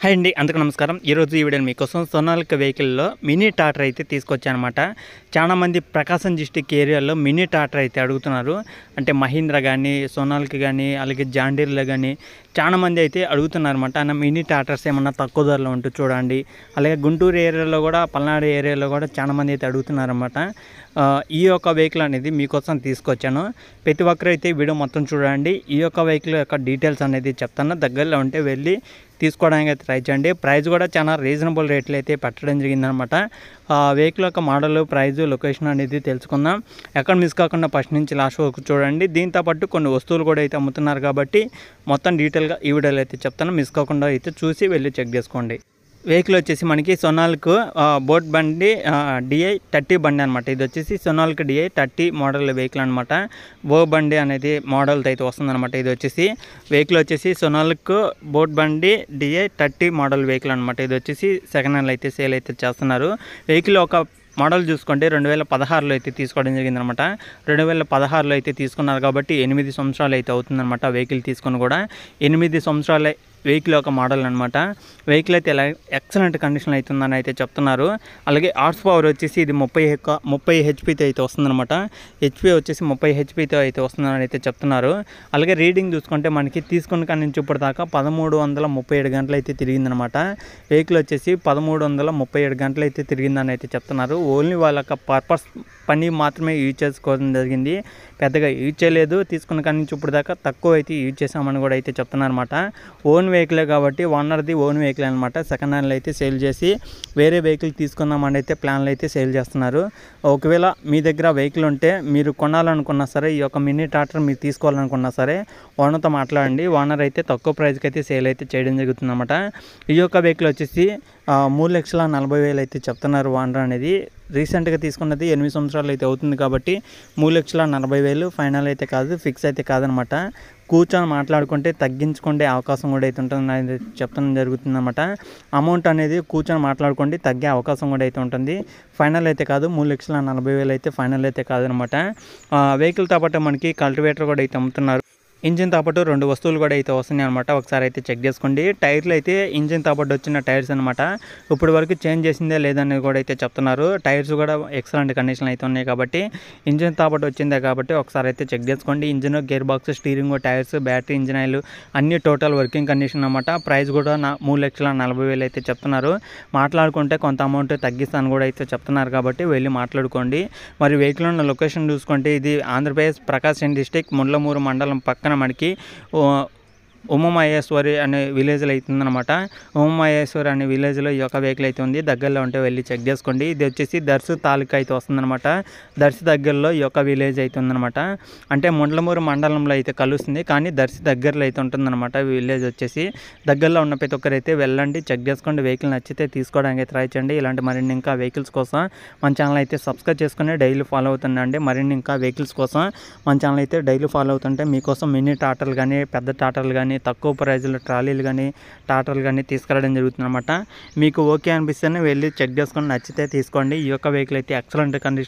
Hi అండి, అందరికీ నమస్కారం. ఈరోజు ఈ వీడియో మీకోసం సోనాలికా వెహికల్లో మినీ టాటర్ అయితే తీసుకొచ్చానమాట. చాలామంది ప్రకాశం డిస్టిక్ ఏరియాలో మినీ టాటర్ అయితే అడుగుతున్నారు. అంటే మహీంద్రా కానీ, సోనాలికా కానీ, అలాగే జాండీర్లో కానీ చాలామంది అయితే అడుగుతున్నారన్నమాట. అన్న మినీ టాటర్స్ ఏమన్నా తక్కువ ధరలో ఉంటే చూడండి. అలాగే గుంటూరు ఏరియాలో కూడా, పల్నాడు ఏరియాలో కూడా చాలామంది అయితే అడుగుతున్నారన్నమాట. ఈ యొక్క వెహికల్ అనేది మీకోసం తీసుకొచ్చాను. ప్రతి ఒక్కరు అయితే వీడియో మొత్తం చూడండి. ఈ యొక్క వెహికల్ యొక్క డీటెయిల్స్ అనేది చెప్తాను. దగ్గరలో ఉంటే వెళ్ళి తీసుకోవడానికి అయితే ట్రై చేయండి. ప్రైస్ కూడా చాలా రీజనబుల్ రేట్లు అయితే పెట్టడం జరిగిందనమాట. వెహికల్ యొక్క మోడల్, ప్రైజు, లొకేషన్ అనేది తెలుసుకుందాం. ఎక్కడ మిస్ కాకుండా ఫస్ట్ నుంచి లాస్ట్ వరకు చూడండి. దీంతో పాటు కొన్ని వస్తువులు కూడా అయితే అమ్ముతున్నారు కాబట్టి మొత్తం డీటెయిల్గా ఈ వీడియోలో అయితే చెప్తాను. మిస్ కాకుండా అయితే చూసి వెళ్ళి చెక్ చేసుకోండి. వెహికల్ వచ్చేసి మనకి సొనాలికా బోట్ బండి డిఐ 30 బండి అనమాట. ఇది వచ్చేసి సొనాలికా డిఐ 30 మోడల్ వెహికల్ అనమాట. బో బండి అనేది మోడల్తో అయితే వస్తుందన్నమాట. ఇది వచ్చేసి వెహికల్ వచ్చేసి సొనాలికా బోట్ బండి డిఐ 30 మోడల్ వెహికల్ అనమాట. ఇది వచ్చేసి సెకండ్ హ్యాండ్ అయితే సేల్ అయితే చేస్తున్నారు. వెహికల్ ఒక మోడల్ చూసుకుంటే 2016లో అయితే తీసుకోవడం జరిగిందనమాట. 2016లో అయితే తీసుకున్నారు కాబట్టి 8 సంవత్సరాలు అయితే అవుతుందన్నమాట. వెహికల్ తీసుకొని కూడా 8 సంవత్సరాలే వెహికల్ ఒక మోడల్ అనమాట. వెహికల్ అయితే ఎక్సలెంట్ కండిషన్ అవుతుందని అయితే చెప్తున్నారు. అలాగే హార్స్ పవర్ వచ్చేసి ఇది 30 హెచ్పితో అయితే వస్తుందన్నమాట. హెచ్పి వచ్చేసి 30 హెచ్పితో అయితే వస్తుందని అయితే చెప్తున్నారు. అలాగే రీడింగ్ చూసుకుంటే మనకి తీసుకున్న కాడి నుంచి ఇప్పటిదాకా 1337 గంటలు అయితే తిరిగిందనమాట. వెహికల్ వచ్చేసి 1337 గంటలు అయితే తిరిగిందని అయితే చెప్తున్నారు. ఓన్లీ వాళ్ళ పర్పస్ పని మాత్రమే యూజ్ చేసుకోవడం జరిగింది. పెద్దగా యూజ్ చేయలేదు. తీసుకున్న కాడి నుంచి ఇప్పుడు దాకా తక్కువ అయితే యూజ్ చేసామని కూడా అయితే చెప్తున్నారు అనమాట. ఓన్ వెహికలే కాబట్టి ఓనర్ది ఓన్ వెహికల్ అనమాట. సెకండ్ హ్యాండ్లో అయితే సేల్ చేసి వేరే వెహికల్ తీసుకుందామని అయితే ప్లాన్లు అయితే సేల్ చేస్తున్నారు. ఒకవేళ మీ దగ్గర వెహికల్ ఉంటే మీరు కొనాలనుకున్నా సరే, ఈ యొక్క మినీ టాటర్ మీరు తీసుకోవాలనుకున్నా సరే ఓనర్తో మాట్లాడండి. ఓనర్ అయితే తక్కువ ప్రైస్కి అయితే సేల్ అయితే చేయడం జరుగుతుంది అనమాట. ఈ యొక్క వెహికల్ వచ్చేసి 3,40,000 అయితే చెప్తున్నారు ఓనర్ అనేది. రీసెంట్గా తీసుకున్నది 8 సంవత్సరాలు అయితే అవుతుంది కాబట్టి 3,40,000 ఫైనల్ అయితే కాదు, ఫిక్స్ అయితే కాదనమాట. కూర్చొని మాట్లాడుకుంటే తగ్గించుకుంటే అవకాశం కూడా అయితే ఉంటుంది చెప్తాను జరుగుతుందన్నమాట. అమౌంట్ అనేది కూర్చొని మాట్లాడుకోండి, తగ్గే అవకాశం కూడా అయితే ఉంటుంది. ఫైనల్ అయితే కాదు, 3,40,000 అయితే ఫైనల్ అయితే కాదనమాట. వెహికల్తో పాటు మనకి కల్టివేటర్ కూడా అయితే అమ్ముతున్నారు. ఇంజిన్తో పాటు 2 వస్తువులు కూడా అయితే వస్తున్నాయి అనమాట. ఒకసారి అయితే చెక్ చేసుకోండి. టైర్లు అయితే ఇంజిన్తో పాటు వచ్చిన టైర్స్ అనమాట. ఇప్పటి వరకు చేంజ్ చేసిందే లేదని కూడా అయితే చెప్తున్నారు. టైర్స్ కూడా ఎక్సలెంట్ కండిషన్ అయితే ఉన్నాయి కాబట్టి ఇంజిన్తో పాటు వచ్చిందే కాబట్టి ఒకసారి అయితే చెక్ చేసుకోండి. Engine, gear box, steering, tyres, battery, engine oil అన్ని టోటల్ వర్కింగ్ కండిషన్ అనమాట. ప్రైస్ కూడా 3,40,000 అయితే చెప్తున్నారు. మాట్లాడుకుంటే కొంత అమౌంట్ తగ్గిస్తాను కూడా అయితే చెప్తున్నారు కాబట్టి వెళ్ళి మాట్లాడుకోండి. మరి వెహికల్ ఉన్న లొకేషన్ చూసుకుంటే ఇది ఆంధ్రప్రదేశ్ ప్రకాశం డిస్టిక్ ముళ్ళమూరు మండలం పక్కన మనకి ఉమామహేశ్వరి అనే విలేజ్లో అవుతుందన్నమాట. ఉమామహేశ్వరి అనే విలేజ్లో ఈ యొక్క వెహికల్ అయితే ఉంది. దగ్గరలో ఉంటే వెళ్ళి చెక్ చేసుకోండి. ఇది వచ్చేసి దర్శి తాలూకా అయితే వస్తుందన్నమాట. దర్శి దగ్గరలో ఈ యొక్క విలేజ్ అయితే ఉందన్నమాట. అంటే ముండ్లమూరు మండలంలో అయితే కలుస్తుంది, కానీ దర్శి దగ్గరలో అయితే ఉంటుందన్నమాట. విలేజ్ వచ్చేసి దగ్గరలో ఉన్న ప్రతి ఒక్కరైతే వెళ్ళండి, చెక్ చేసుకోండి. వెహికల్ నచ్చితే తీసుకోవడానికి అయితే ట్రై చేయండి. ఇలాంటి మరిన్ని ఇంకా వెహికల్స్ కోసం మన ఛానల్ అయితే సబ్స్క్రైబ్ చేసుకుని డైలీ ఫాలో అవుతుండండి. మరిన్ని ఇంకా వెహికల్స్ కోసం మన ఛానల్ అయితే డైలీ ఫాలో అవుతుంటే మీకోసం మినీ టాటర్లు కానీ, పెద్ద టాటర్లు కానీ, తక్కువ ప్రైజ్లో ట్రాలీలు కానీ, టాటర్లు కానీ తీసుకురావడం జరుగుతుందన్నమాట. మీకు ఓకే అనిపిస్తేనే వెళ్ళి చెక్ చేసుకొని నచ్చితే తీసుకోండి. ఈ యొక్క వెహికల్ అయితే ఎక్సలెంట్ కండిషన్